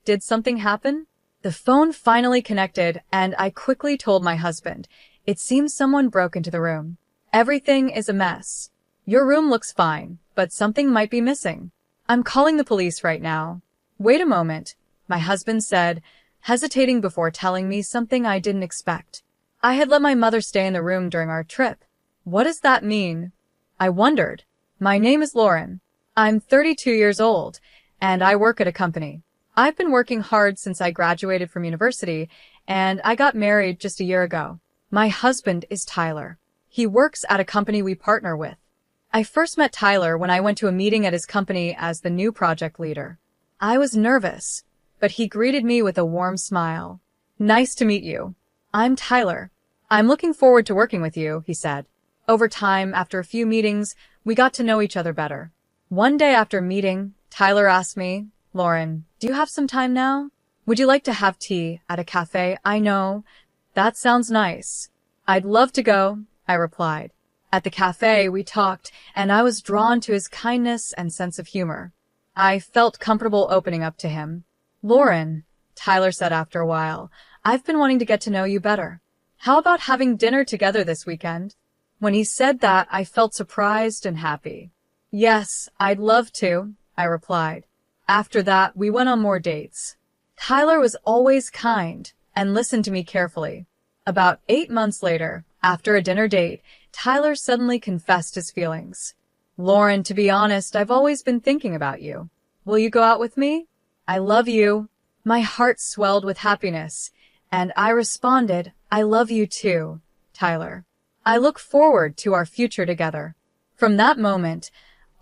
Did something happen? The phone finally connected, and I quickly told my husband. It seems someone broke into the room. Everything is a mess. Your room looks fine, but something might be missing. I'm calling the police right now. Wait a moment, my husband said, hesitating before telling me something I didn't expect. I had let my mother stay in the room during our trip. What does that mean? I wondered. My name is Lauren. I'm 32 years old, and I work at a company. I've been working hard since I graduated from university, and I got married just a year ago. My husband is Tyler. He works at a company we partner with. I first met Tyler when I went to a meeting at his company as the new project leader. I was nervous, but he greeted me with a warm smile. Nice to meet you. I'm Tyler. I'm looking forward to working with you, he said. Over time, after a few meetings, we got to know each other better. One day after meeting, Tyler asked me, Lauren, do you have some time now? Would you like to have tea at a cafe? I know. That sounds nice. I'd love to go, I replied. At the cafe, we talked, and I was drawn to his kindness and sense of humor. I felt comfortable opening up to him. Lauren, Tyler said after a while, I've been wanting to get to know you better. How about having dinner together this weekend? When he said that, I felt surprised and happy. Yes, I'd love to, I replied. After that, we went on more dates. Tyler was always kind and listened to me carefully. About 8 months later, after a dinner date, Tyler suddenly confessed his feelings. Lauren, to be honest, I've always been thinking about you. Will you go out with me? I love you. My heart swelled with happiness, and I responded, I love you too, Tyler. I look forward to our future together. From that moment,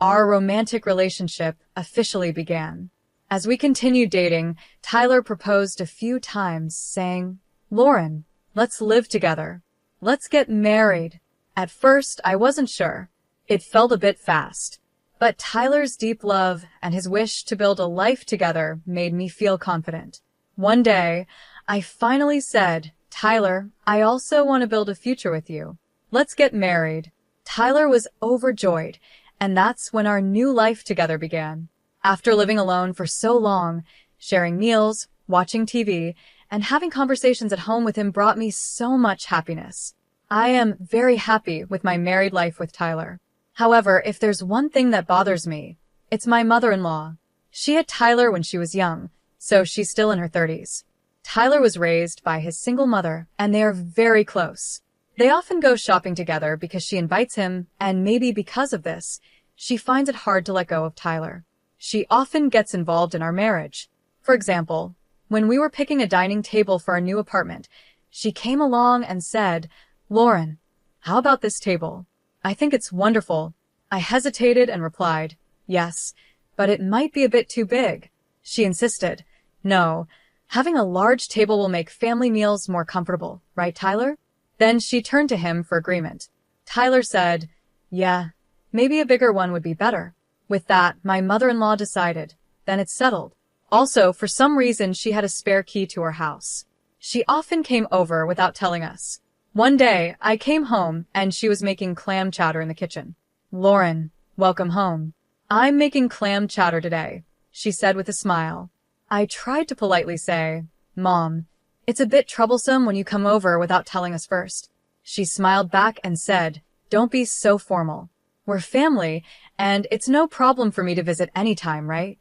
our romantic relationship officially began. As we continued dating, Tyler proposed a few times, saying, Lauren, let's live together. Let's get married. At first, I wasn't sure. It felt a bit fast. But Tyler's deep love and his wish to build a life together made me feel confident. One day, I finally said, Tyler, I also want to build a future with you. Let's get married. Tyler was overjoyed, and that's when our new life together began. After living alone for so long, sharing meals, watching TV, and having conversations at home with him brought me so much happiness. I am very happy with my married life with Tyler. However, if there's one thing that bothers me, it's my mother-in-law. She had Tyler when she was young, so she's still in her 30s. Tyler was raised by his single mother, and they are very close. They often go shopping together because she invites him, and maybe because of this, she finds it hard to let go of Tyler. She often gets involved in our marriage. For example, when we were picking a dining table for our new apartment, she came along and said, Lauren, how about this table? I think it's wonderful. I hesitated and replied, yes, but it might be a bit too big. She insisted, no, having a large table will make family meals more comfortable, right, Tyler? Then she turned to him for agreement. Tyler said, yeah, maybe a bigger one would be better. With that, my mother-in-law decided. Then it's settled. Also, for some reason, she had a spare key to her house. She often came over without telling us. One day, I came home and she was making clam chowder in the kitchen. Lauren, welcome home. I'm making clam chowder today, she said with a smile. I tried to politely say, Mom, it's a bit troublesome when you come over without telling us first. She smiled back and said, don't be so formal. We're family, and it's no problem for me to visit anytime, right?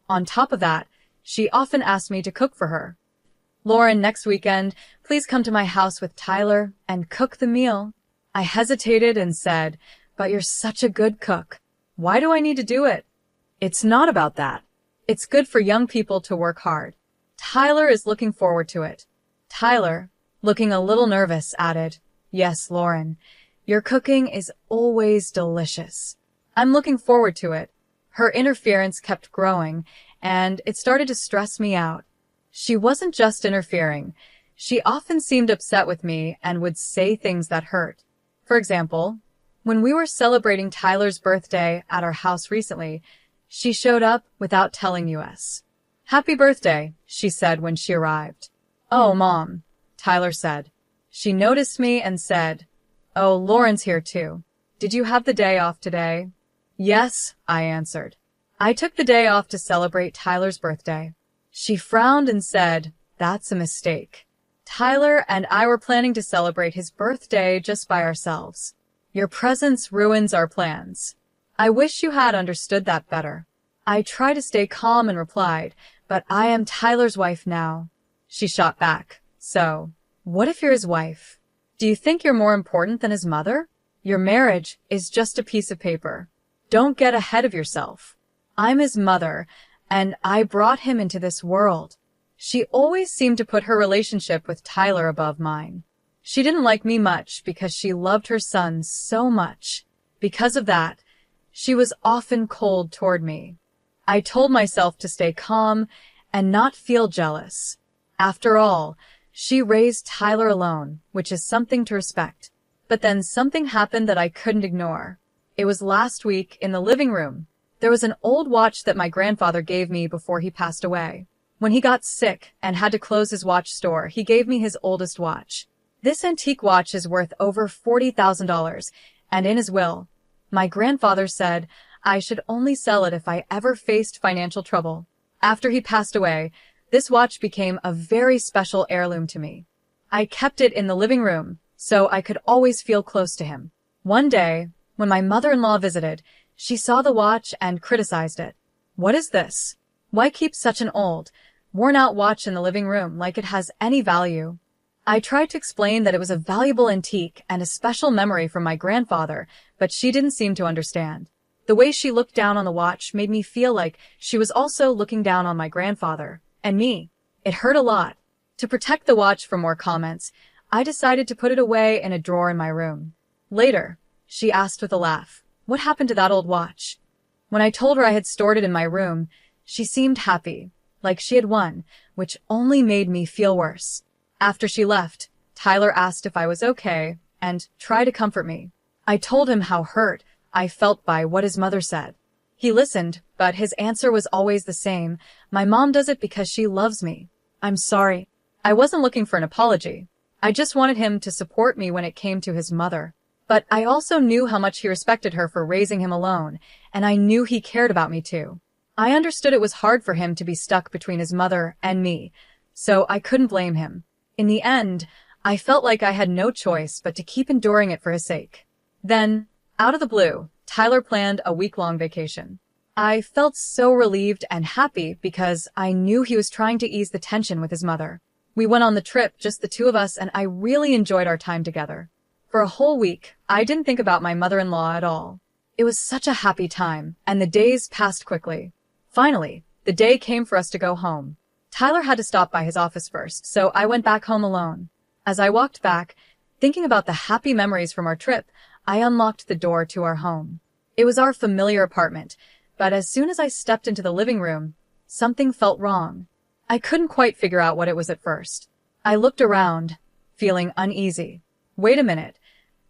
On top of that, she often asked me to cook for her. Lauren, next weekend, please come to my house with Tyler and cook the meal. I hesitated and said, but you're such a good cook. Why do I need to do it? It's not about that. It's good for young people to work hard. Tyler is looking forward to it. Tyler, looking a little nervous, added, yes, Lauren, your cooking is always delicious. I'm looking forward to it. Her interference kept growing, and it started to stress me out. She wasn't just interfering. She often seemed upset with me and would say things that hurt. For example, when we were celebrating Tyler's birthday at our house recently, she showed up without telling us. Happy birthday, she said when she arrived. Oh, Mom, Tyler said. She noticed me and said, oh, Lauren's here too. Did you have the day off today? Yes, I answered. I took the day off to celebrate Tyler's birthday. She frowned and said, "That's a mistake. Tyler and I were planning to celebrate his birthday just by ourselves. Your presence ruins our plans. I wish you had understood that better." I tried to stay calm and replied, "But I am Tyler's wife now." She shot back, "So, what if you're his wife? Do you think you're more important than his mother? Your marriage is just a piece of paper. Don't get ahead of yourself. I'm his mother, and I brought him into this world." She always seemed to put her relationship with Tyler above mine. She didn't like me much because she loved her son so much. Because of that, she was often cold toward me. I told myself to stay calm and not feel jealous. After all, she raised Tyler alone, which is something to respect. But then something happened that I couldn't ignore. It was last week in the living room. There was an old watch that my grandfather gave me before he passed away. When he got sick and had to close his watch store, he gave me his oldest watch. This antique watch is worth over $40,000, and in his will, my grandfather said I should only sell it if I ever faced financial trouble. After he passed away, this watch became a very special heirloom to me. I kept it in the living room, so I could always feel close to him. One day, when my mother-in-law visited, she saw the watch and criticized it. "What is this? Why keep such an old, worn-out watch in the living room like it has any value?" I tried to explain that it was a valuable antique and a special memory from my grandfather, but she didn't seem to understand. The way she looked down on the watch made me feel like she was also looking down on my grandfather and me. It hurt a lot. To protect the watch from more comments, I decided to put it away in a drawer in my room. Later, she asked with a laugh, "What happened to that old watch?" When I told her I had stored it in my room, she seemed happy, like she had won, which only made me feel worse. After she left, Tyler asked if I was okay and tried to comfort me. I told him how hurt I felt by what his mother said. He listened, but his answer was always the same. "My mom does it because she loves me. I'm sorry." I wasn't looking for an apology. I just wanted him to support me when it came to his mother. But I also knew how much he respected her for raising him alone, and I knew he cared about me too. I understood it was hard for him to be stuck between his mother and me, so I couldn't blame him. In the end, I felt like I had no choice but to keep enduring it for his sake. Then, out of the blue, Tyler planned a week-long vacation. I felt so relieved and happy because I knew he was trying to ease the tension with his mother. We went on the trip, just the two of us, and I really enjoyed our time together. For a whole week, I didn't think about my mother-in-law at all. It was such a happy time, and the days passed quickly. Finally, the day came for us to go home. Tyler had to stop by his office first, so I went back home alone. As I walked back, thinking about the happy memories from our trip, I unlocked the door to our home. It was our familiar apartment, but as soon as I stepped into the living room, something felt wrong. I couldn't quite figure out what it was at first. I looked around, feeling uneasy. Wait a minute.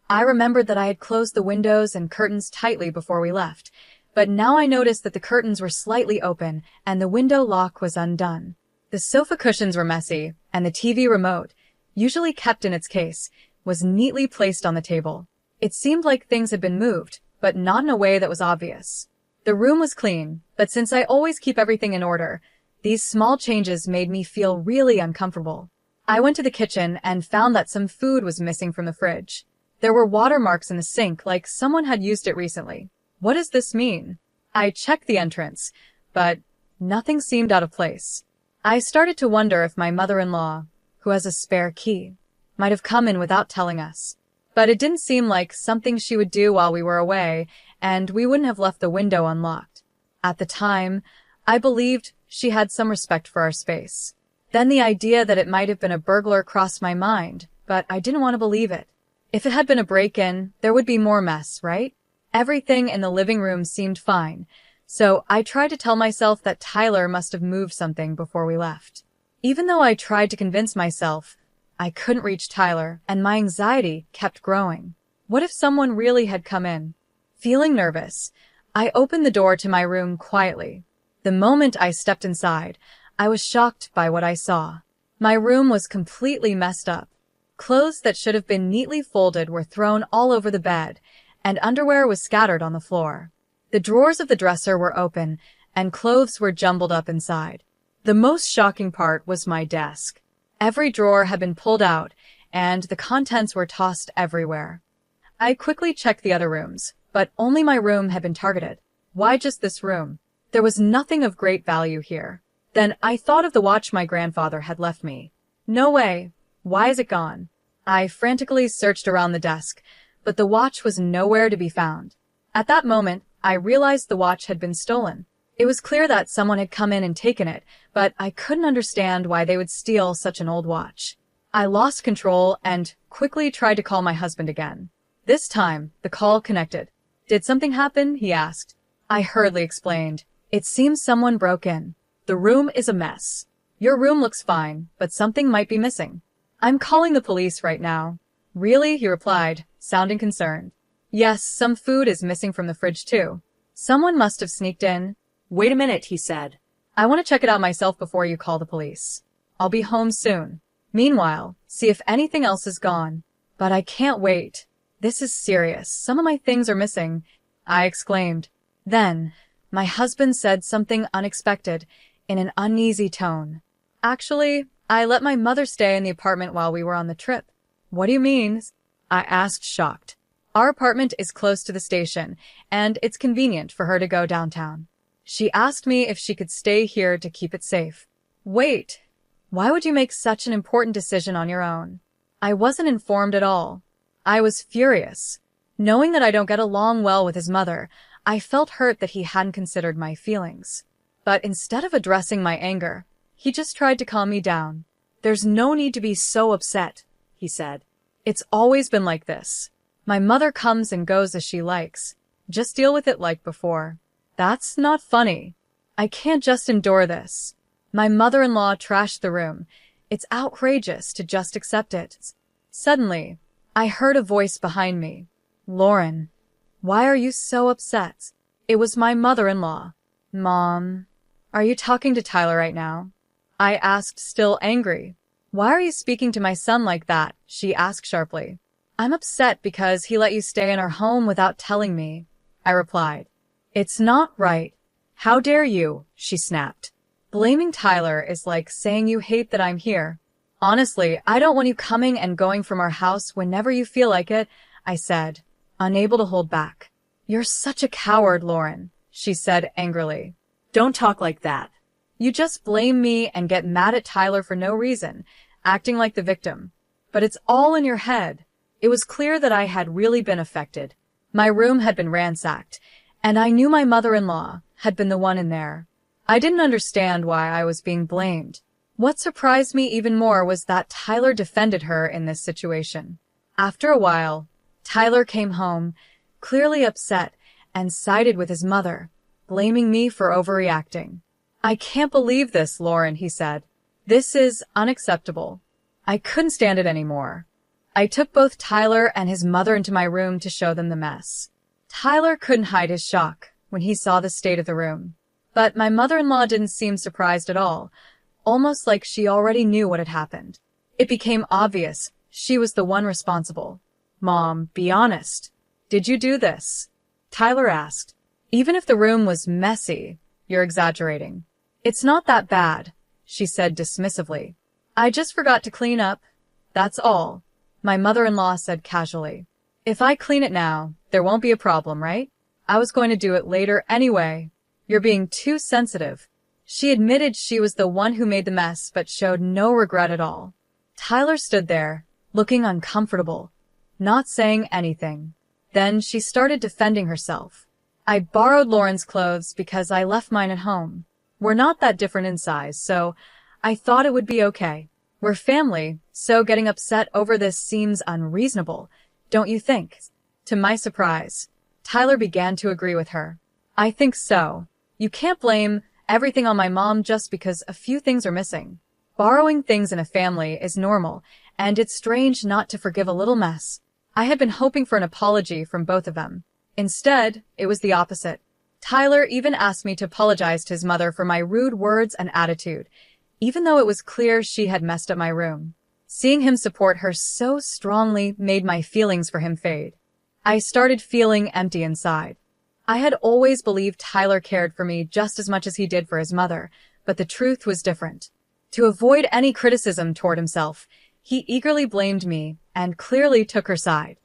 I remembered that I had closed the windows and curtains tightly before we left, but now I noticed that the curtains were slightly open and the window lock was undone. The sofa cushions were messy, and the TV remote, usually kept in its case, was neatly placed on the table. It seemed like things had been moved, but not in a way that was obvious. The room was clean, but since I always keep everything in order, these small changes made me feel really uncomfortable. I went to the kitchen and found that some food was missing from the fridge. There were watermarks in the sink, like someone had used it recently. What does this mean? I checked the entrance, but nothing seemed out of place. I started to wonder if my mother-in-law, who has a spare key, might have come in without telling us. But it didn't seem like something she would do while we were away, and we wouldn't have left the window unlocked. At the time, I believed she had some respect for our space. Then the idea that it might have been a burglar crossed my mind, but I didn't want to believe it. If it had been a break-in, there would be more mess, right? Everything in the living room seemed fine, so I tried to tell myself that Tyler must have moved something before we left. Even though I tried to convince myself, I couldn't reach Tyler, and my anxiety kept growing. What if someone really had come in? Feeling nervous, I opened the door to my room quietly. The moment I stepped inside, I was shocked by what I saw. My room was completely messed up. Clothes that should have been neatly folded were thrown all over the bed, and underwear was scattered on the floor. The drawers of the dresser were open, and clothes were jumbled up inside. The most shocking part was my desk. Every drawer had been pulled out, and the contents were tossed everywhere. I quickly checked the other rooms, but only my room had been targeted. Why just this room? There was nothing of great value here. Then I thought of the watch my grandfather had left me. No way. Why is it gone? I frantically searched around the desk, but the watch was nowhere to be found. At that moment, I realized the watch had been stolen. It was clear that someone had come in and taken it, but I couldn't understand why they would steal such an old watch. I lost control and quickly tried to call my husband again. This time, the call connected. Did something happen? He asked. I hurriedly explained. It seems someone broke in. The room is a mess. Your room looks fine, but something might be missing. I'm calling the police right now. Really? He replied, sounding concerned. Yes, some food is missing from the fridge too. Someone must have sneaked in. Wait a minute, he said. I want to check it out myself before you call the police. I'll be home soon. Meanwhile, see if anything else is gone. But I can't wait. This is serious. Some of my things are missing, I exclaimed. Then, my husband said something unexpected in an uneasy tone. Actually, I let my mother stay in the apartment while we were on the trip. What do you mean? I asked, shocked. Our apartment is close to the station, and it's convenient for her to go downtown. She asked me if she could stay here to keep it safe. Wait, why would you make such an important decision on your own? I wasn't informed at all. I was furious. Knowing that I don't get along well with his mother, I felt hurt that he hadn't considered my feelings. But instead of addressing my anger, he just tried to calm me down. There's no need to be so upset, he said. It's always been like this. My mother comes and goes as she likes. Just deal with it like before. That's not funny. I can't just endure this. My mother-in-law trashed the room. It's outrageous to just accept it. Suddenly, I heard a voice behind me. Lauren, why are you so upset? It was my mother-in-law. Mom, are you talking to Tyler right now? I asked, still angry. Why are you speaking to my son like that? She asked sharply. I'm upset because he let you stay in our home without telling me, I replied. It's not right. How dare you? She snapped. Blaming Tyler is like saying you hate that I'm here. Honestly, I don't want you coming and going from our house whenever you feel like it, I said, unable to hold back. You're such a coward, Lauren, she said angrily. Don't talk like that. You just blame me and get mad at Tyler for no reason, acting like the victim. But it's all in your head. It was clear that I had really been affected. My room had been ransacked, and I knew my mother-in-law had been the one in there. I didn't understand why I was being blamed. What surprised me even more was that Tyler defended her in this situation. After a while, Tyler came home, clearly upset, and sided with his mother, blaming me for overreacting. I can't believe this, Lauren, he said. This is unacceptable. I couldn't stand it anymore. I took both Tyler and his mother into my room to show them the mess. Tyler couldn't hide his shock when he saw the state of the room. But my mother-in-law didn't seem surprised at all, almost like she already knew what had happened. It became obvious she was the one responsible. Mom, be honest. Did you do this? Tyler asked. Even if the room was messy, you're exaggerating. It's not that bad, she said dismissively. I just forgot to clean up. That's all, my mother-in-law said casually. If I clean it now, there won't be a problem, right? I was going to do it later anyway. You're being too sensitive. She admitted she was the one who made the mess, but showed no regret at all. Tyler stood there, looking uncomfortable, not saying anything. Then she started defending herself. I borrowed Lauren's clothes because I left mine at home. We're not that different in size, so I thought it would be okay. We're family, so getting upset over this seems unreasonable, don't you think? To my surprise, Tyler began to agree with her. I think so. You can't blame everything on my mom just because a few things are missing. Borrowing things in a family is normal, and it's strange not to forgive a little mess. I had been hoping for an apology from both of them. Instead, it was the opposite. Tyler even asked me to apologize to his mother for my rude words and attitude, even though it was clear she had messed up my room. Seeing him support her so strongly made my feelings for him fade. I started feeling empty inside. I had always believed Tyler cared for me just as much as he did for his mother, but the truth was different. To avoid any criticism toward himself, he eagerly blamed me and clearly took her side.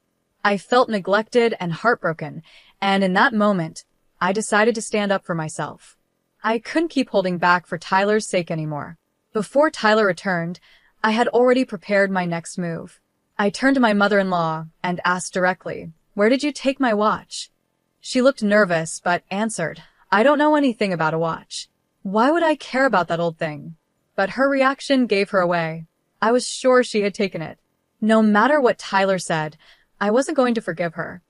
I felt neglected and heartbroken, and in that moment, I decided to stand up for myself. I couldn't keep holding back for Tyler's sake anymore. Before Tyler returned, I had already prepared my next move. I turned to my mother-in-law and asked directly, "Where did you take my watch?" She looked nervous, but answered, "I don't know anything about a watch. Why would I care about that old thing?" But her reaction gave her away. I was sure she had taken it. No matter what Tyler said, I wasn't going to forgive her.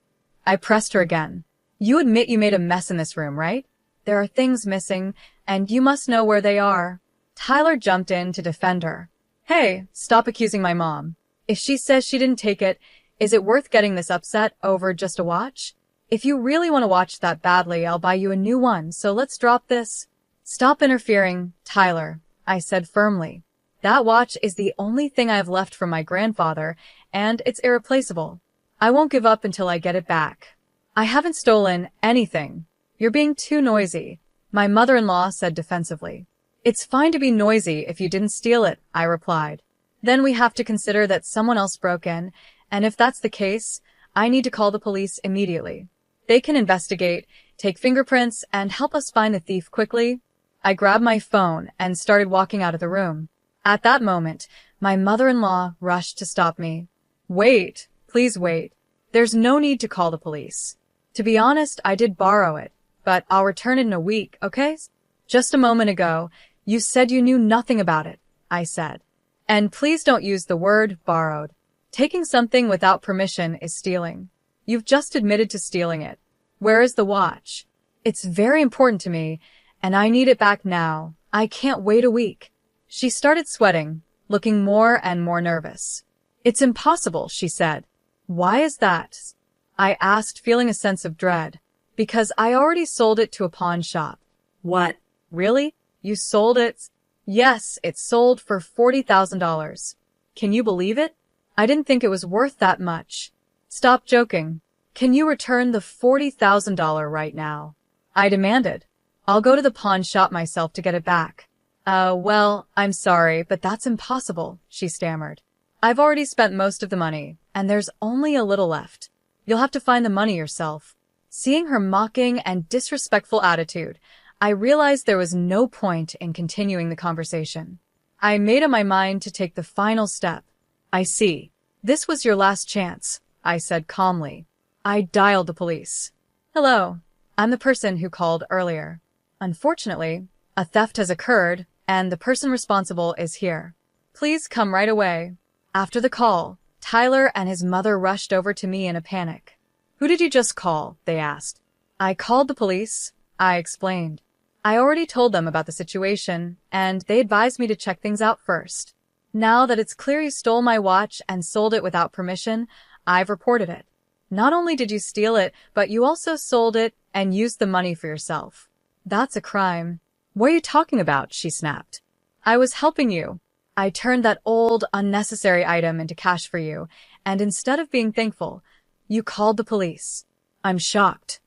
I pressed her again. "You admit you made a mess in this room, right? There are things missing, and you must know where they are." Tyler jumped in to defend her. "Hey, stop accusing my mom. If she says she didn't take it, is it worth getting this upset over just a watch? If you really want to watch that badly, I'll buy you a new one, so let's drop this." "Stop interfering, Tyler," I said firmly. "That watch is the only thing I have left from my grandfather, and it's irreplaceable. I won't give up until I get it back." "I haven't stolen anything. You're being too noisy," my mother-in-law said defensively. "It's fine to be noisy if you didn't steal it," I replied. "Then we have to consider that someone else broke in, and if that's the case, I need to call the police immediately. They can investigate, take fingerprints, and help us find the thief quickly." I grabbed my phone and started walking out of the room. At that moment, my mother-in-law rushed to stop me. "Wait, please wait. There's no need to call the police. To be honest, I did borrow it, but I'll return it in a week, okay? Just a moment ago, you said you knew nothing about it," I said. "And please don't use the word borrowed. Taking something without permission is stealing. You've just admitted to stealing it. Where is the watch? It's very important to me, and I need it back now. I can't wait a week." She started sweating, looking more and more nervous. "It's impossible," she said. "Why is that?" I asked, feeling a sense of dread. "Because I already sold it to a pawn shop." "What? Really? You sold it?" "Yes, it sold for $40,000. Can you believe it? I didn't think it was worth that much." "Stop joking. Can you return the $40,000 right now?" I demanded. "I'll go to the pawn shop myself to get it back." Well, I'm sorry, but that's impossible," she stammered. "I've already spent most of the money, and there's only a little left. You'll have to find the money yourself." Seeing her mocking and disrespectful attitude, I realized there was no point in continuing the conversation. I made up my mind to take the final step. "I see. This was your last chance," I said calmly. I dialed the police. "Hello. I'm the person who called earlier. Unfortunately, a theft has occurred, and the person responsible is here. Please come right away." After the call, Tyler and his mother rushed over to me in a panic. "Who did you just call?" they asked. "I called the police," I explained. "I already told them about the situation, and they advised me to check things out first. Now that it's clear you stole my watch and sold it without permission, I've reported it. Not only did you steal it, but you also sold it and used the money for yourself. That's a crime." "What are you talking about?" she snapped. "I was helping you. I turned that old, unnecessary item into cash for you, and instead of being thankful, you called the police." I'm shocked.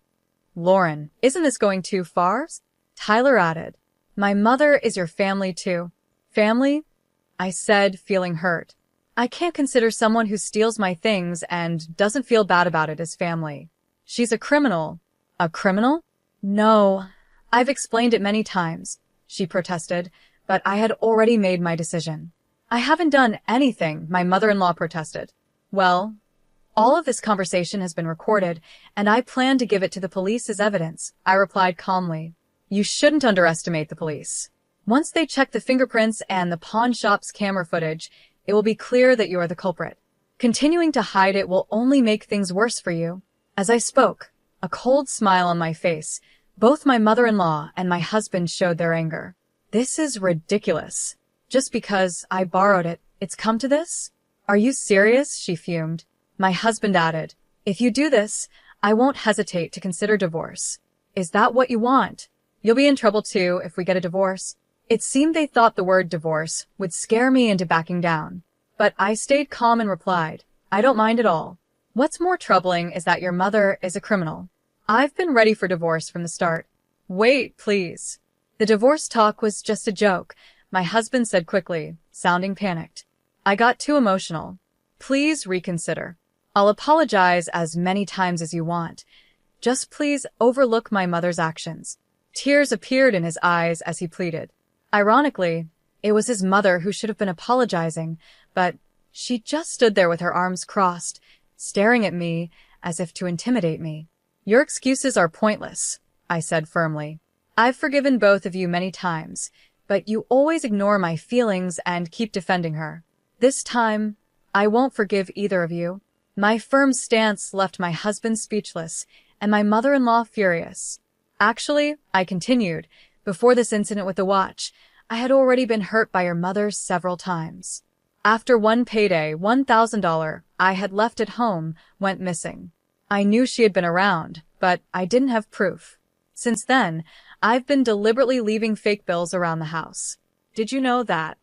"Lauren, isn't this going too far?" Tyler added. "My mother is your family too." "Family?" I said, feeling hurt. "I can't consider someone who steals my things and doesn't feel bad about it as family. She's a criminal." "A criminal?" "No. I've explained it many times," she protested, but I had already made my decision. "I haven't done anything," my mother-in-law protested. "Well, all of this conversation has been recorded, and I plan to give it to the police as evidence," I replied calmly. "You shouldn't underestimate the police. Once they check the fingerprints and the pawn shop's camera footage, it will be clear that you are the culprit. Continuing to hide it will only make things worse for you." As I spoke, a cold smile on my face, both my mother-in-law and my husband showed their anger. "This is ridiculous. Just because I borrowed it, it's come to this? Are you serious?" she fumed. My husband added, "If you do this, I won't hesitate to consider divorce." "Is that what you want? You'll be in trouble too if we get a divorce." It seemed they thought the word divorce would scare me into backing down. But I stayed calm and replied, "I don't mind at all. What's more troubling is that your mother is a criminal. I've been ready for divorce from the start." "Wait, please. The divorce talk was just a joke, my husband said quickly, sounding panicked. I got too emotional. Please reconsider. I'll apologize as many times as you want. Just please overlook my mother's actions. Tears appeared in his eyes as he pleaded. Ironically, it was his mother who should have been apologizing, but she just stood there with her arms crossed, staring at me as if to intimidate me. Your excuses are pointless, I said firmly. I've forgiven both of you many times, but you always ignore my feelings and keep defending her. This time, I won't forgive either of you. My firm stance left my husband speechless and my mother-in-law furious. Actually, I continued, before this incident with the watch, I had already been hurt by your mother several times. After one payday, $1,000 I had left at home went missing. I knew she had been around, but I didn't have proof. Since then, I've been deliberately leaving fake bills around the house. Did you know that?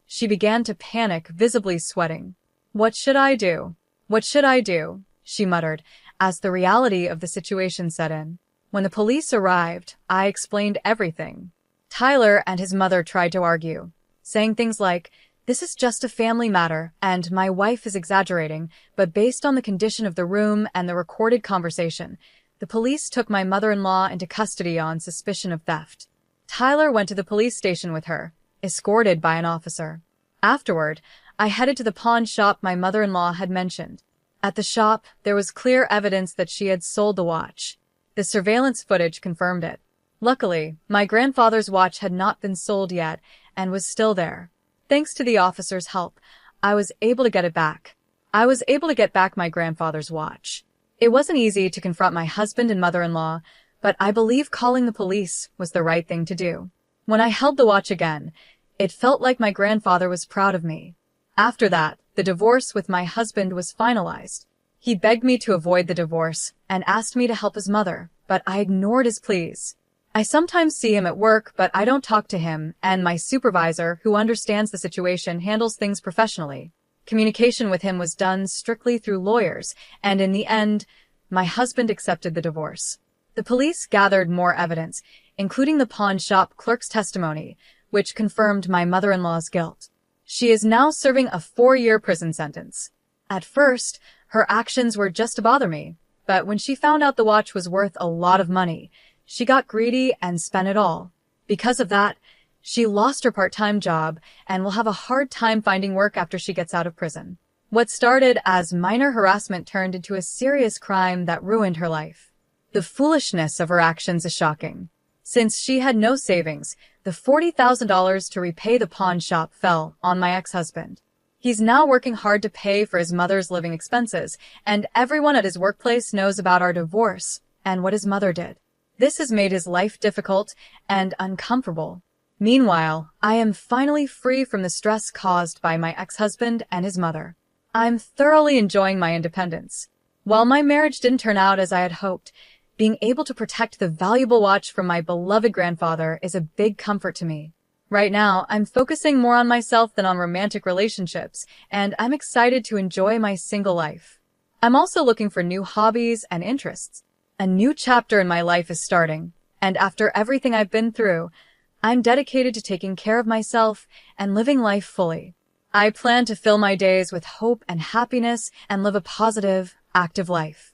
She began to panic, visibly sweating. What should I do? What should I do? She muttered, as the reality of the situation set in. When the police arrived, I explained everything. Tyler and his mother tried to argue, saying things like, "This is just a family matter, and my wife is exaggerating," but based on the condition of the room and the recorded conversation, the police took my mother-in-law into custody on suspicion of theft. Tyler went to the police station with her, escorted by an officer. Afterward, I headed to the pawn shop my mother-in-law had mentioned. At the shop, there was clear evidence that she had sold the watch. The surveillance footage confirmed it. Luckily, my grandfather's watch had not been sold yet and was still there. Thanks to the officer's help, I was able to get it back. I was able to get back my grandfather's watch. It wasn't easy to confront my husband and mother-in-law, but I believe calling the police was the right thing to do. When I held the watch again, it felt like my grandfather was proud of me. After that, the divorce with my husband was finalized. He begged me to avoid the divorce and asked me to help his mother, but I ignored his pleas. I sometimes see him at work, but I don't talk to him, and my supervisor, who understands the situation, handles things professionally. Communication with him was done strictly through lawyers, and in the end, my husband accepted the divorce. The police gathered more evidence, including the pawn shop clerk's testimony, which confirmed my mother-in-law's guilt. She is now serving a 4-year prison sentence. At first, her actions were just to bother me, but when she found out the watch was worth a lot of money, she got greedy and spent it all. Because of that, she lost her part-time job and will have a hard time finding work after she gets out of prison. What started as minor harassment turned into a serious crime that ruined her life. The foolishness of her actions is shocking. Since she had no savings, the $40,000 to repay the pawn shop fell on my ex-husband. He's now working hard to pay for his mother's living expenses, and everyone at his workplace knows about our divorce and what his mother did. This has made his life difficult and uncomfortable. Meanwhile, I am finally free from the stress caused by my ex-husband and his mother. I'm thoroughly enjoying my independence. While my marriage didn't turn out as I had hoped, being able to protect the valuable watch from my beloved grandfather is a big comfort to me. Right now, I'm focusing more on myself than on romantic relationships, and I'm excited to enjoy my single life. I'm also looking for new hobbies and interests. A new chapter in my life is starting, and after everything I've been through, I'm dedicated to taking care of myself and living life fully. I plan to fill my days with hope and happiness and live a positive, active life.